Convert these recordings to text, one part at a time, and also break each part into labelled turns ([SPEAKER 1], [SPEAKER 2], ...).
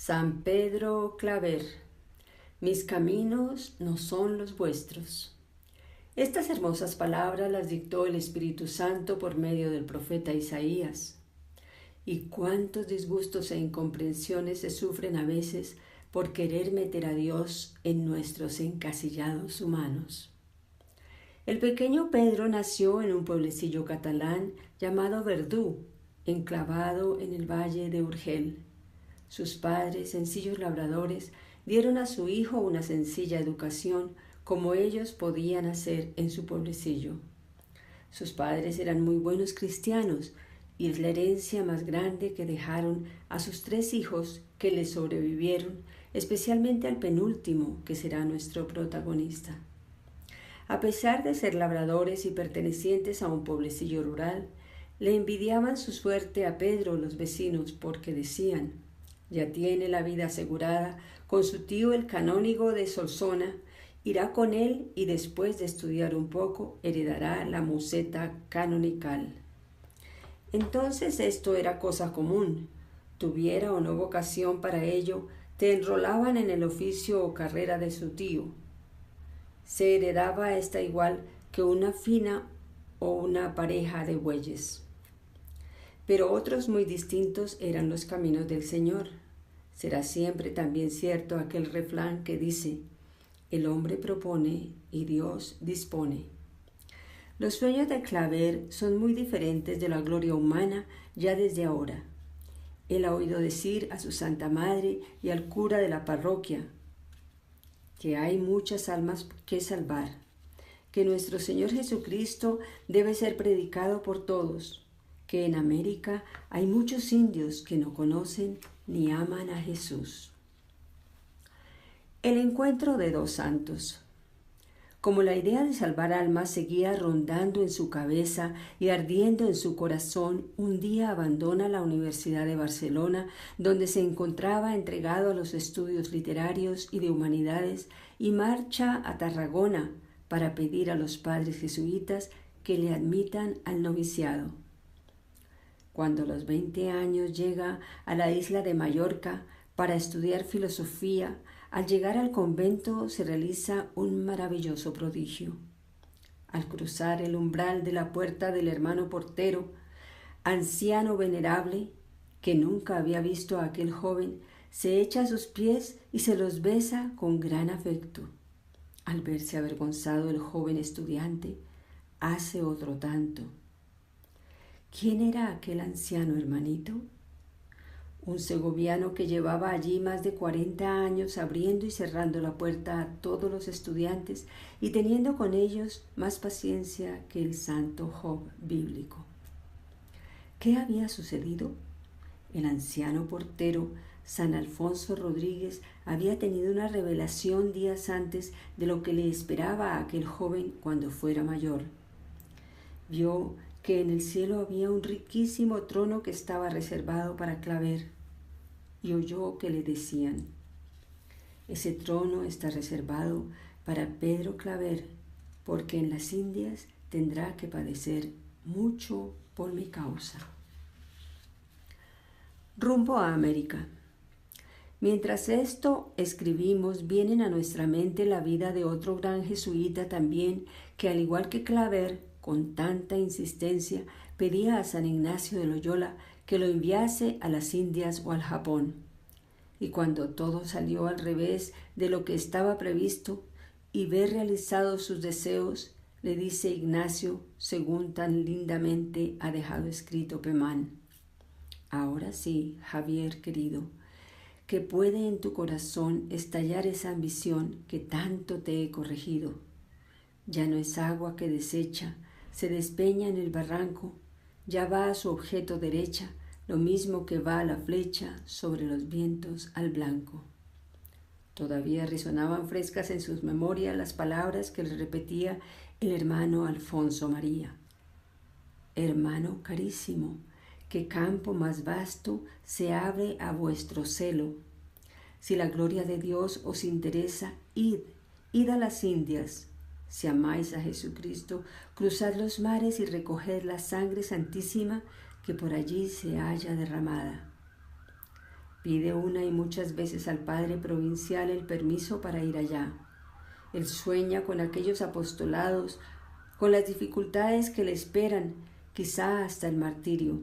[SPEAKER 1] San Pedro Claver, mis caminos no son los vuestros. Estas hermosas palabras las dictó el Espíritu Santo por medio del profeta Isaías. Y cuántos disgustos e incomprensiones se sufren a veces por querer meter a Dios en nuestros encasillados humanos. El pequeño Pedro nació en un pueblecillo catalán llamado Verdú, enclavado en el valle de Urgel. Sus padres, sencillos labradores, dieron a su hijo una sencilla educación como ellos podían hacer en su pueblecillo. Sus padres eran muy buenos cristianos y es la herencia más grande que dejaron a sus 3 hijos que les sobrevivieron, especialmente al penúltimo, que será nuestro protagonista. A pesar de ser labradores y pertenecientes a un pueblecillo rural, le envidiaban su suerte a Pedro los vecinos porque decían: ya tiene la vida asegurada con su tío el canónigo de Solsona, irá con él y después de estudiar un poco heredará la museta canonical. Entonces esto era cosa común. Tuviera o no vocación para ello, te enrolaban en el oficio o carrera de su tío. Se heredaba esta igual que una fina o una pareja de bueyes. Pero otros muy distintos eran los caminos del Señor. Será siempre también cierto aquel refrán que dice: el hombre propone y Dios dispone. Los sueños de Claver son muy diferentes de la gloria humana ya desde ahora. Él ha oído decir a su Santa Madre y al cura de la parroquia que hay muchas almas que salvar, que nuestro Señor Jesucristo debe ser predicado por todos, que en América hay muchos indios que no conocen ni aman a Jesús. El encuentro de 2 santos. Como la idea de salvar almas seguía rondando en su cabeza y ardiendo en su corazón, un día abandona la Universidad de Barcelona, donde se encontraba entregado a los estudios literarios y de humanidades, y marcha a Tarragona para pedir a los padres jesuitas que le admitan al noviciado. Cuando a los 20 años llega a la isla de Mallorca para estudiar filosofía, al llegar al convento se realiza un maravilloso prodigio. Al cruzar el umbral de la puerta del hermano portero, anciano venerable, que nunca había visto a aquel joven, se echa a sus pies y se los besa con gran afecto. Al verse avergonzado el joven estudiante, hace otro tanto. ¿Quién era aquel anciano hermanito? Un segoviano que llevaba allí más de 40 años abriendo y cerrando la puerta a todos los estudiantes y teniendo con ellos más paciencia que el santo Job bíblico. ¿Qué había sucedido? El anciano portero, San Alfonso Rodríguez, había tenido una revelación días antes de lo que le esperaba a aquel joven cuando fuera mayor. Vio que en el cielo había un riquísimo trono que estaba reservado para Claver, y oyó que le decían: ese trono está reservado para Pedro Claver, porque en las Indias tendrá que padecer mucho por mi causa. Rumbo a América. Mientras esto escribimos, vienen a nuestra mente la vida de otro gran jesuita también, que al igual que Claver, con tanta insistencia, pedía a San Ignacio de Loyola que lo enviase a las Indias o al Japón. Y cuando todo salió al revés de lo que estaba previsto y ve realizados sus deseos, le dice Ignacio, según tan lindamente ha dejado escrito Pemán: ahora sí, Javier querido, que puede en tu corazón estallar esa ambición que tanto te he corregido. Ya no es agua que desecha, se despeña en el barranco, ya va a su objeto derecha, lo mismo que va la flecha sobre los vientos al blanco. Todavía resonaban frescas en sus memorias las palabras que le repetía el hermano Alfonso María: hermano carísimo, qué campo más vasto se abre a vuestro celo. Si la gloria de Dios os interesa, id a las Indias. Si amáis a Jesucristo, cruzad los mares y recoged la sangre santísima que por allí se halla derramada. Pide una y muchas veces al padre provincial el permiso para ir allá. Él sueña con aquellos apostolados, con las dificultades que le esperan, quizá hasta el martirio.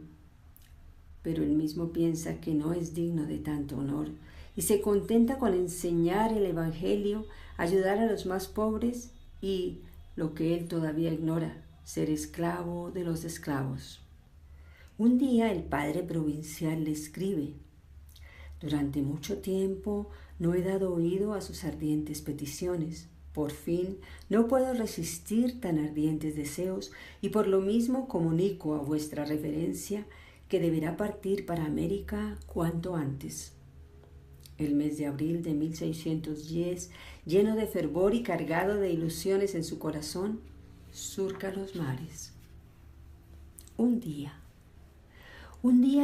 [SPEAKER 1] Pero él mismo piensa que no es digno de tanto honor y se contenta con enseñar el Evangelio, ayudar a los más pobres y, lo que él todavía ignora, ser esclavo de los esclavos. Un día el padre provincial le escribe: durante mucho tiempo no he dado oído a sus ardientes peticiones. Por fin no puedo resistir tan ardientes deseos y por lo mismo comunico a vuestra reverencia que deberá partir para América cuanto antes. El mes de abril de 1610, lleno de fervor y cargado de ilusiones en su corazón, surca los mares. Un día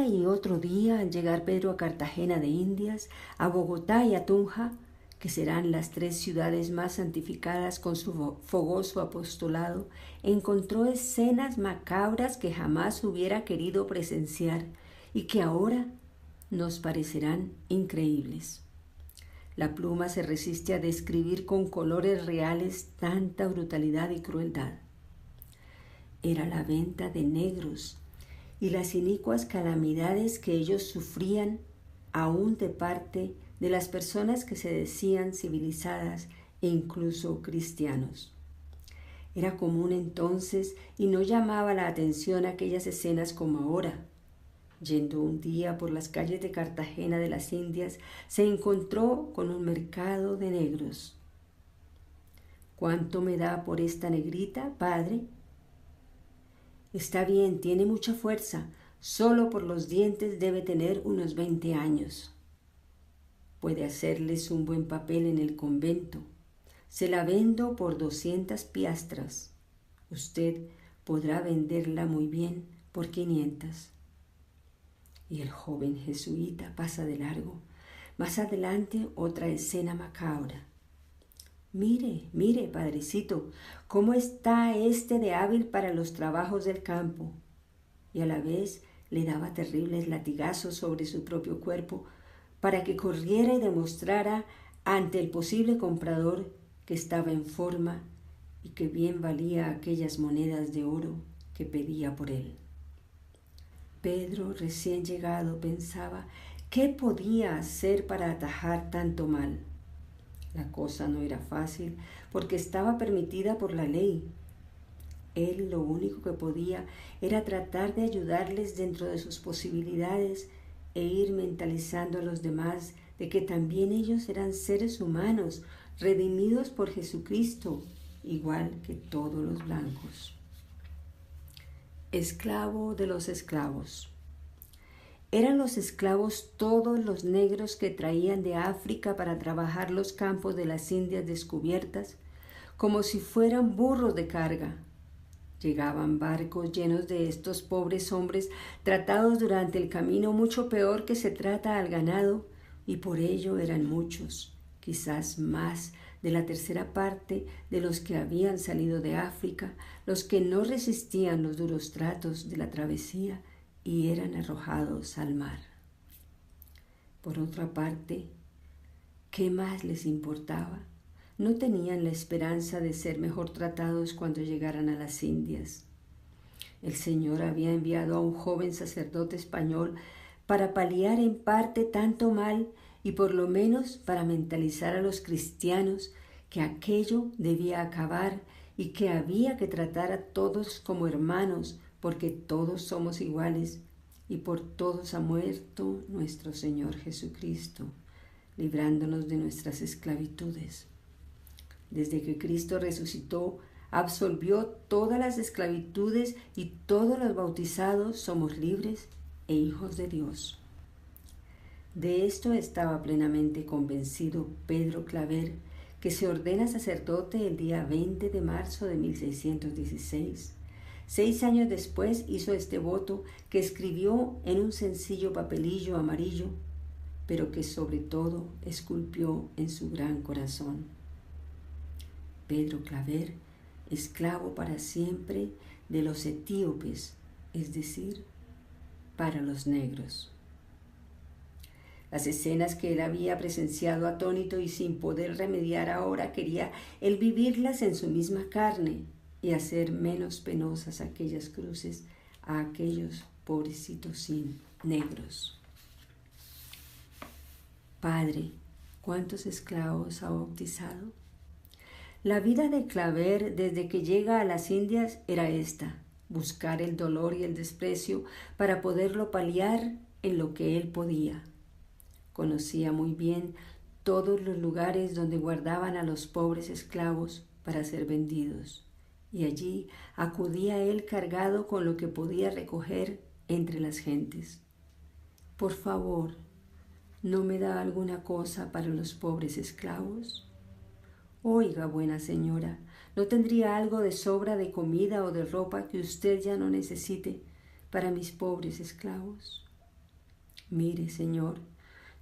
[SPEAKER 1] y otro día, al llegar Pedro a Cartagena de Indias, a Bogotá y a Tunja, que serán las 3 ciudades más santificadas con su fogoso apostolado, encontró escenas macabras que jamás hubiera querido presenciar y que ahora nos parecerán increíbles. La pluma se resiste a describir con colores reales tanta brutalidad y crueldad. Era la venta de negros y las inicuas calamidades que ellos sufrían aún de parte de las personas que se decían civilizadas e incluso cristianos. Era común entonces y no llamaba la atención aquellas escenas como ahora. Yendo un día por las calles de Cartagena de las Indias, se encontró con un mercado de negros. ¿Cuánto me da por esta negrita, padre? Está bien, tiene mucha fuerza. Solo por los dientes debe tener unos 20 años. Puede hacerles un buen papel en el convento. Se la vendo por 200 piastras. Usted podrá venderla muy bien por 500. Y el joven jesuita pasa de largo. Más adelante otra escena macabra. Mire, padrecito, cómo está este de hábil para los trabajos del campo. Y a la vez le daba terribles latigazos sobre su propio cuerpo para que corriera y demostrara ante el posible comprador que estaba en forma y que bien valía aquellas monedas de oro que pedía por él. Pedro, recién llegado, pensaba qué podía hacer para atajar tanto mal. La cosa no era fácil porque estaba permitida por la ley. Él lo único que podía era tratar de ayudarles dentro de sus posibilidades e ir mentalizando a los demás de que también ellos eran seres humanos, redimidos por Jesucristo, igual que todos los blancos. Esclavo de los esclavos. Eran los esclavos todos los negros que traían de África para trabajar los campos de las Indias descubiertas, como si fueran burros de carga. Llegaban barcos llenos de estos pobres hombres tratados durante el camino mucho peor que se trata al ganado, y por ello eran muchos, quizás más de la tercera parte de los que habían salido de África, los que no resistían los duros tratos de la travesía y eran arrojados al mar. Por otra parte, ¿qué más les importaba? No tenían la esperanza de ser mejor tratados cuando llegaran a las Indias. El Señor había enviado a un joven sacerdote español para paliar en parte tanto mal y por lo menos para mentalizar a los cristianos que aquello debía acabar y que había que tratar a todos como hermanos, porque todos somos iguales y por todos ha muerto nuestro Señor Jesucristo, librándonos de nuestras esclavitudes. Desde que Cristo resucitó, absolvió todas las esclavitudes y todos los bautizados somos libres e hijos de Dios. De esto estaba plenamente convencido Pedro Claver, que se ordena sacerdote el día 20 de marzo de 1616. 6 años después hizo este voto que escribió en un sencillo papelillo amarillo, pero que sobre todo esculpió en su gran corazón. Pedro Claver, esclavo para siempre de los etíopes, es decir, para los negros. Las escenas que él había presenciado atónito y sin poder remediar ahora, quería él vivirlas en su misma carne y hacer menos penosas aquellas cruces a aquellos pobrecitos negros. Padre, ¿cuántos esclavos ha bautizado? La vida de Claver desde que llega a las Indias era esta: buscar el dolor y el desprecio para poderlo paliar en lo que él podía. Conocía muy bien todos los lugares donde guardaban a los pobres esclavos para ser vendidos, y allí acudía él cargado con lo que podía recoger entre las gentes. Por favor, ¿no me da alguna cosa para los pobres esclavos? Oiga, buena señora, ¿no tendría algo de sobra de comida o de ropa que usted ya no necesite para mis pobres esclavos? Mire, señor,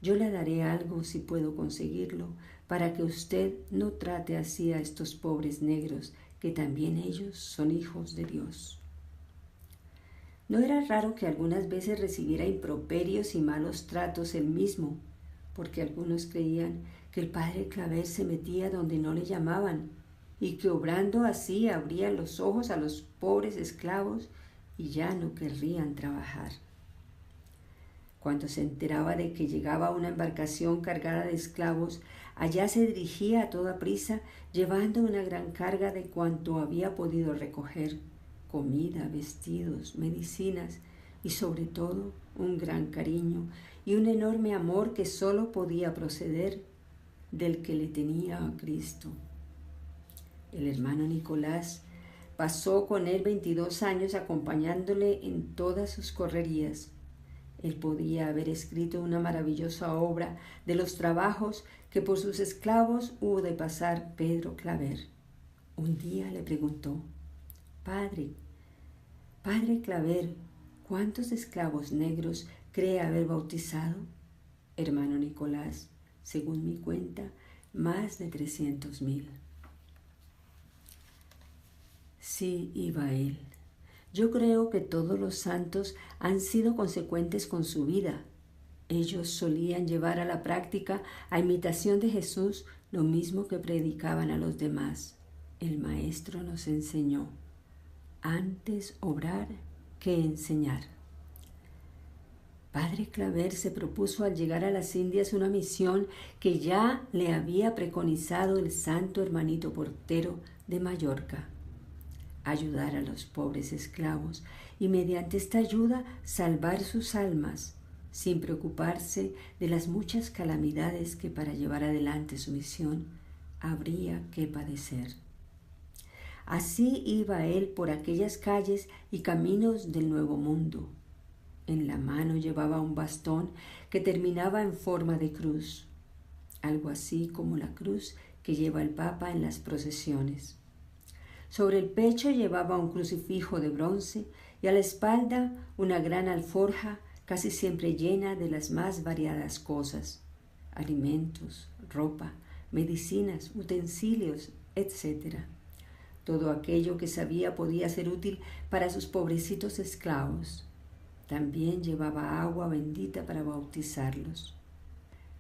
[SPEAKER 1] yo le daré algo si puedo conseguirlo, para que usted no trate así a estos pobres negros, que también ellos son hijos de Dios. No era raro que algunas veces recibiera improperios y malos tratos él mismo, porque algunos creían que el padre Claver se metía donde no le llamaban, y que obrando así abría los ojos a los pobres esclavos y ya no querrían trabajar. Cuando se enteraba de que llegaba una embarcación cargada de esclavos, allá se dirigía a toda prisa, llevando una gran carga de cuanto había podido recoger: comida, vestidos, medicinas y sobre todo un gran cariño y un enorme amor que solo podía proceder del que le tenía a Cristo. El hermano Nicolás pasó con él 22 años acompañándole en todas sus correrías. Él podía haber escrito una maravillosa obra de los trabajos que por sus esclavos hubo de pasar Pedro Claver. Un día le preguntó: Padre Claver, ¿cuántos esclavos negros cree haber bautizado? Hermano Nicolás, según mi cuenta, más de 300,000. Sí, iba él. Yo creo que todos los santos han sido consecuentes con su vida. Ellos solían llevar a la práctica, a imitación de Jesús, lo mismo que predicaban a los demás. El Maestro nos enseñó: antes obrar que enseñar. Padre Claver se propuso al llegar a las Indias una misión que ya le había preconizado el santo hermanito portero de Mallorca: ayudar a los pobres esclavos y mediante esta ayuda salvar sus almas, sin preocuparse de las muchas calamidades que para llevar adelante su misión habría que padecer. Así iba él por aquellas calles y caminos del Nuevo Mundo. En la mano llevaba un bastón que terminaba en forma de cruz, algo así como la cruz que lleva el Papa en las procesiones. Sobre el pecho llevaba un crucifijo de bronce y a la espalda una gran alforja casi siempre llena de las más variadas cosas: alimentos, ropa, medicinas, utensilios, etc. Todo aquello que sabía podía ser útil para sus pobrecitos esclavos. También llevaba agua bendita para bautizarlos.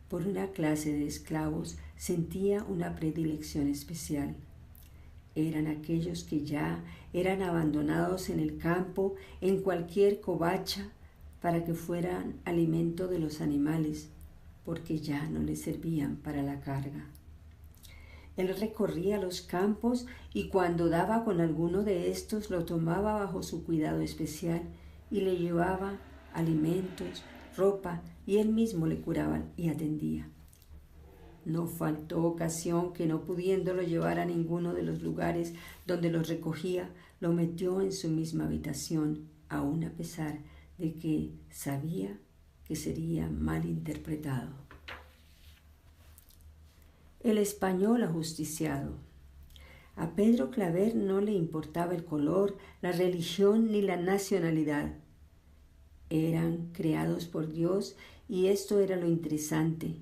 [SPEAKER 1] Por una clase de esclavos sentía una predilección especial. Eran aquellos que ya eran abandonados en el campo, en cualquier covacha, para que fueran alimento de los animales, porque ya no les servían para la carga. Él recorría los campos y cuando daba con alguno de estos lo tomaba bajo su cuidado especial y le llevaba alimentos, ropa, y él mismo le curaba y atendía. No faltó ocasión que, no pudiéndolo llevar a ninguno de los lugares donde los recogía, lo metió en su misma habitación, aun a pesar de que sabía que sería mal interpretado. El español ajusticiado. A Pedro Claver no le importaba el color, la religión ni la nacionalidad. Eran creados por Dios y esto era lo interesante.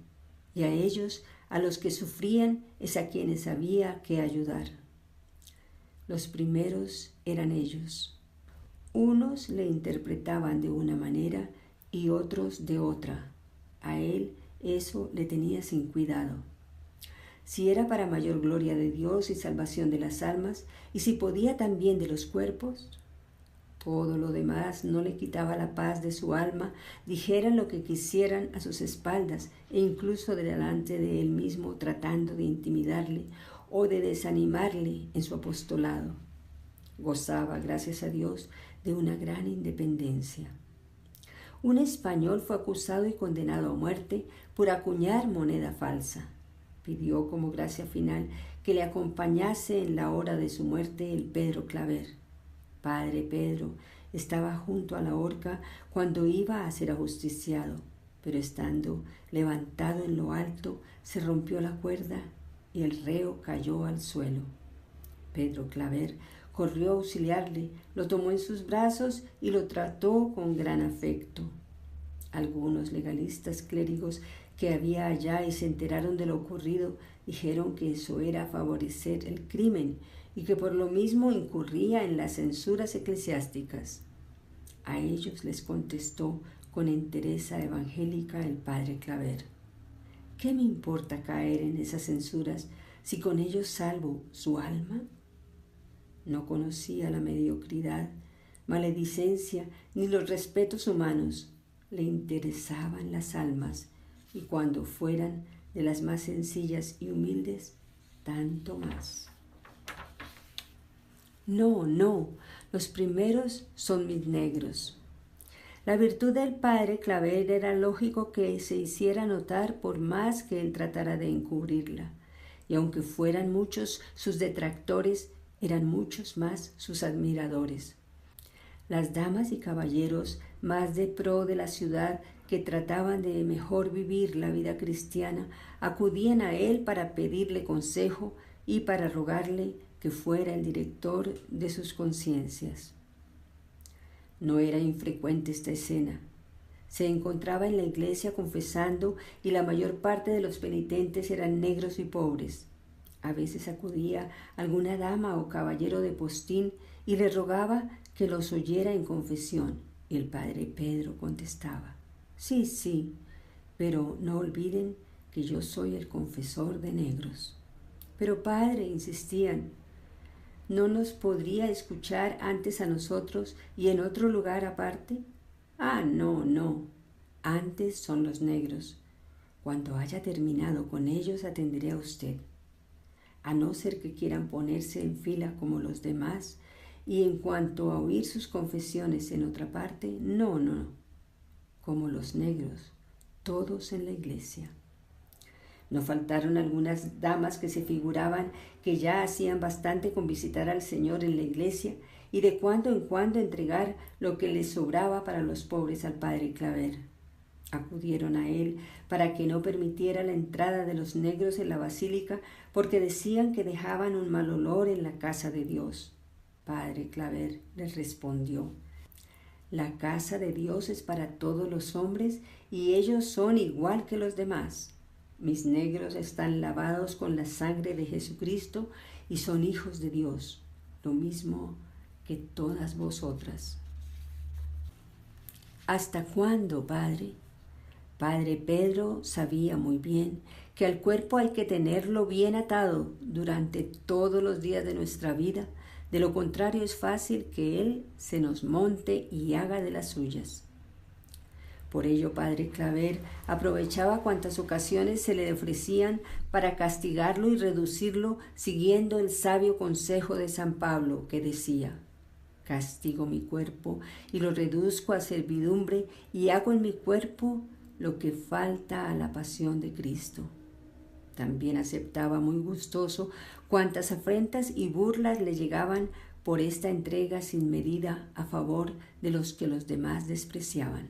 [SPEAKER 1] Y a ellos, a los que sufrían, es a quienes había que ayudar. Los primeros eran ellos. Unos le interpretaban de una manera y otros de otra. A él eso le tenía sin cuidado. Si era para mayor gloria de Dios y salvación de las almas, y si podía también de los cuerpos, todo lo demás no le quitaba la paz de su alma, dijeran lo que quisieran a sus espaldas e incluso delante de él mismo, tratando de intimidarle o de desanimarle en su apostolado. Gozaba, gracias a Dios, de una gran independencia. Un español fue acusado y condenado a muerte por acuñar moneda falsa. Pidió como gracia final que le acompañase en la hora de su muerte el Pedro Claver. Padre Pedro estaba junto a la horca cuando iba a ser ajusticiado, pero estando levantado en lo alto, se rompió la cuerda y el reo cayó al suelo. Pedro Claver corrió a auxiliarle, lo tomó en sus brazos y lo trató con gran afecto. Algunos legalistas clérigos que había allá y se enteraron de lo ocurrido, dijeron que eso era favorecer el crimen y que por lo mismo incurría en las censuras eclesiásticas. A ellos les contestó con entereza evangélica el padre Claver: ¿qué me importa caer en esas censuras si con ellos salvo su alma? No conocía la mediocridad, maledicencia ni los respetos humanos. Le interesaban las almas, y cuando fueran de las más sencillas y humildes, tanto más. No, los primeros son mis negros. La virtud del padre Claver era lógico que se hiciera notar por más que él tratara de encubrirla, y aunque fueran muchos sus detractores, eran muchos más sus admiradores. Las damas y caballeros más de pro de la ciudad que trataban de mejor vivir la vida cristiana acudían a él para pedirle consejo y para rogarle que fuera el director de sus conciencias. No era infrecuente esta escena. Se encontraba en la iglesia confesando y la mayor parte de los penitentes eran negros y pobres. A veces acudía alguna dama o caballero de postín y le rogaba que los oyera en confesión. Y el padre Pedro contestaba: sí, pero no olviden que yo soy el confesor de negros. Pero padre, insistían, ¿no nos podría escuchar antes a nosotros y en otro lugar aparte? No, antes son los negros. Cuando haya terminado con ellos atenderé a usted. A no ser que quieran ponerse en fila como los demás, y en cuanto a oír sus confesiones en otra parte, no, como los negros, todos en la iglesia. No faltaron algunas damas que se figuraban que ya hacían bastante con visitar al Señor en la iglesia y de cuando en cuando entregar lo que les sobraba para los pobres al padre Claver. Acudieron a él para que no permitiera la entrada de los negros en la basílica porque decían que dejaban un mal olor en la casa de Dios. Padre Claver les respondió: la casa de Dios es para todos los hombres y ellos son igual que los demás. Mis negros están lavados con la sangre de Jesucristo y son hijos de Dios, lo mismo que todas vosotras. ¿Hasta cuándo, padre? Padre Pedro sabía muy bien que al cuerpo hay que tenerlo bien atado durante todos los días de nuestra vida. De lo contrario es fácil que él se nos monte y haga de las suyas. Por ello, padre Claver aprovechaba cuantas ocasiones se le ofrecían para castigarlo y reducirlo, siguiendo el sabio consejo de San Pablo, que decía: castigo mi cuerpo y lo reduzco a servidumbre y hago en mi cuerpo lo que falta a la pasión de Cristo. También aceptaba muy gustoso cuantas afrentas y burlas le llegaban por esta entrega sin medida a favor de los que los demás despreciaban.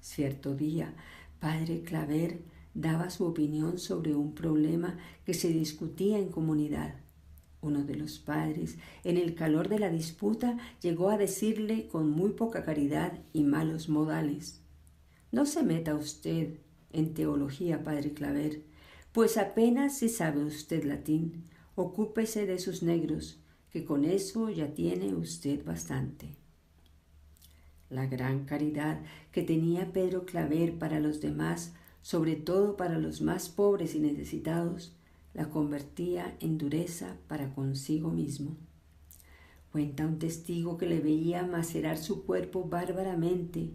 [SPEAKER 1] Cierto día, padre Claver daba su opinión sobre un problema que se discutía en comunidad. Uno de los padres, en el calor de la disputa, llegó a decirle con muy poca caridad y malos modales: no se meta usted en teología, padre Claver, pues apenas si sabe usted latín. Ocúpese de sus negros, que con eso ya tiene usted bastante. La gran caridad que tenía Pedro Claver para los demás sobre todo para los más pobres y necesitados, la convertía en dureza para consigo mismo. Cuenta un testigo que le veía macerar su cuerpo bárbaramente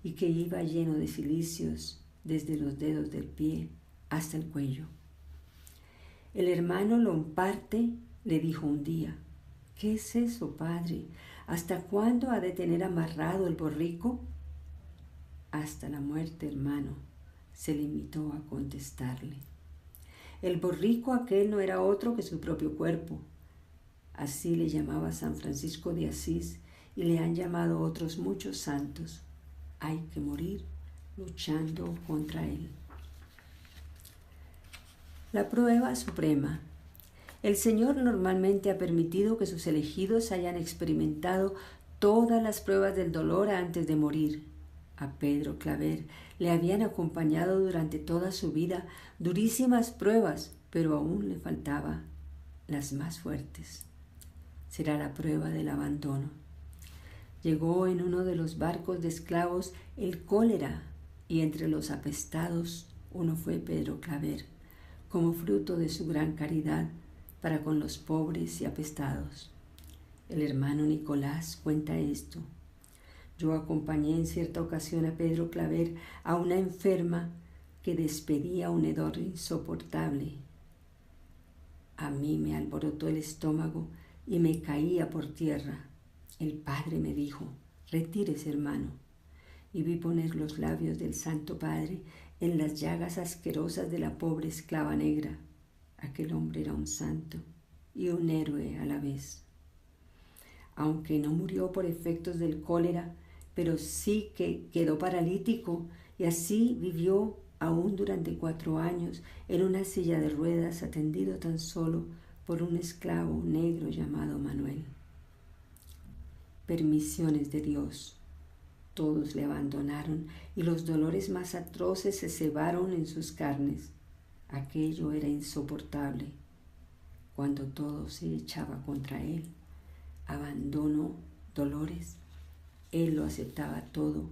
[SPEAKER 1] y que iba lleno de cilicios desde los dedos del pie hasta el cuello. El hermano Lomparte le dijo un día: «¿Qué es eso, padre? ¿Hasta cuándo ha de tener amarrado el borrico?» «Hasta la muerte, hermano», se limitó a contestarle. El borrico aquel no era otro que su propio cuerpo. Así le llamaba San Francisco de Asís y le han llamado otros muchos santos. Hay que morir luchando contra él. La prueba suprema. El Señor normalmente ha permitido que sus elegidos hayan experimentado todas las pruebas del dolor antes de morir. A Pedro Claver le habían acompañado durante toda su vida durísimas pruebas, pero aún le faltaban las más fuertes. Será la prueba del abandono. Llegó en uno de los barcos de esclavos el cólera, y entre los apestados uno fue Pedro Claver, como fruto de su gran caridad para con los pobres y apestados. El hermano Nicolás cuenta esto. Yo acompañé en cierta ocasión a Pedro Claver a una enferma que despedía un hedor insoportable. A mí me alborotó el estómago y me caía por tierra. El padre me dijo: «Retírese, hermano», y vi poner los labios del Santo Padre en las llagas asquerosas de la pobre esclava negra. Aquel hombre era un santo y un héroe a la vez. Aunque no murió por efectos del cólera, pero sí que quedó paralítico, y así vivió aún durante 4 años en una silla de ruedas, atendido tan solo por un esclavo negro llamado Manuel. Permisiones de Dios. Todos le abandonaron y los dolores más atroces se cebaron en sus carnes. Aquello era insoportable. Cuando todo se echaba contra él, abandono, dolores, él lo aceptaba todo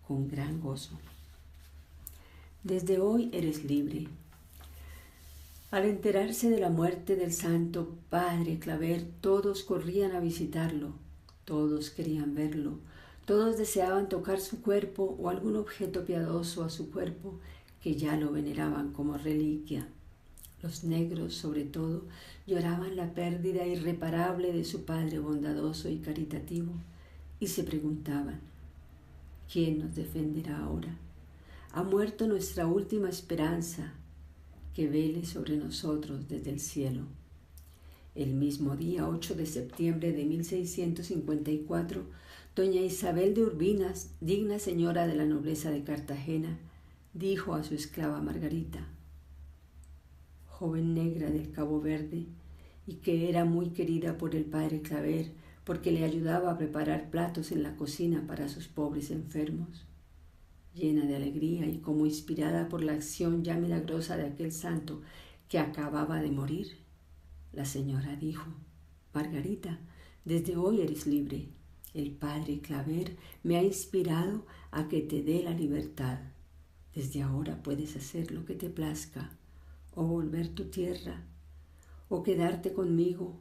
[SPEAKER 1] con gran gozo. Desde hoy eres libre. Al enterarse de la muerte del Santo Padre Claver, todos corrían a visitarlo, todos querían verlo, todos deseaban tocar su cuerpo o algún objeto piadoso a su cuerpo, que ya lo veneraban como reliquia. Los negros, sobre todo, lloraban la pérdida irreparable de su padre bondadoso y caritativo, y se preguntaban: ¿quién nos defenderá ahora? Ha muerto nuestra última esperanza, que vele sobre nosotros desde el cielo. El mismo día 8 de septiembre de 1654, doña Isabel de Urbinas, digna señora de la nobleza de Cartagena, dijo a su esclava Margarita, joven negra del Cabo Verde, y que era muy querida por el padre Claver, porque le ayudaba a preparar platos en la cocina para sus pobres enfermos. Llena de alegría y como inspirada por la acción ya milagrosa de aquel santo que acababa de morir, la señora dijo: Margarita, desde hoy eres libre. El padre Claver me ha inspirado a que te dé la libertad. Desde ahora puedes hacer lo que te plazca, o volver a tu tierra, o quedarte conmigo,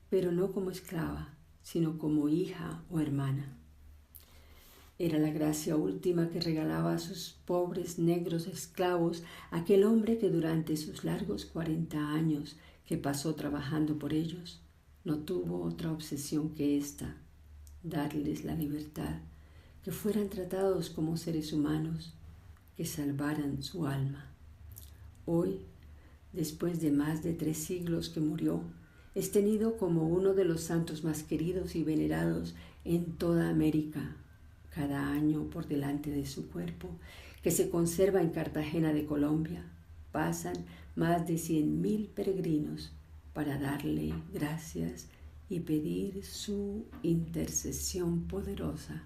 [SPEAKER 1] pero no como esclava, sino como hija o hermana. Era la gracia última que regalaba a sus pobres negros esclavos aquel hombre que durante sus largos 40 años que pasó trabajando por ellos, no tuvo otra obsesión que esta: darles la libertad, que fueran tratados como seres humanos, que salvaran su alma. Hoy, después de más de 3 siglos que murió, es tenido como uno de los santos más queridos y venerados en toda América. Cada año, por delante de su cuerpo, que se conserva en Cartagena de Colombia, pasan más de 100,000 peregrinos para darle gracias y pedir su intercesión poderosa.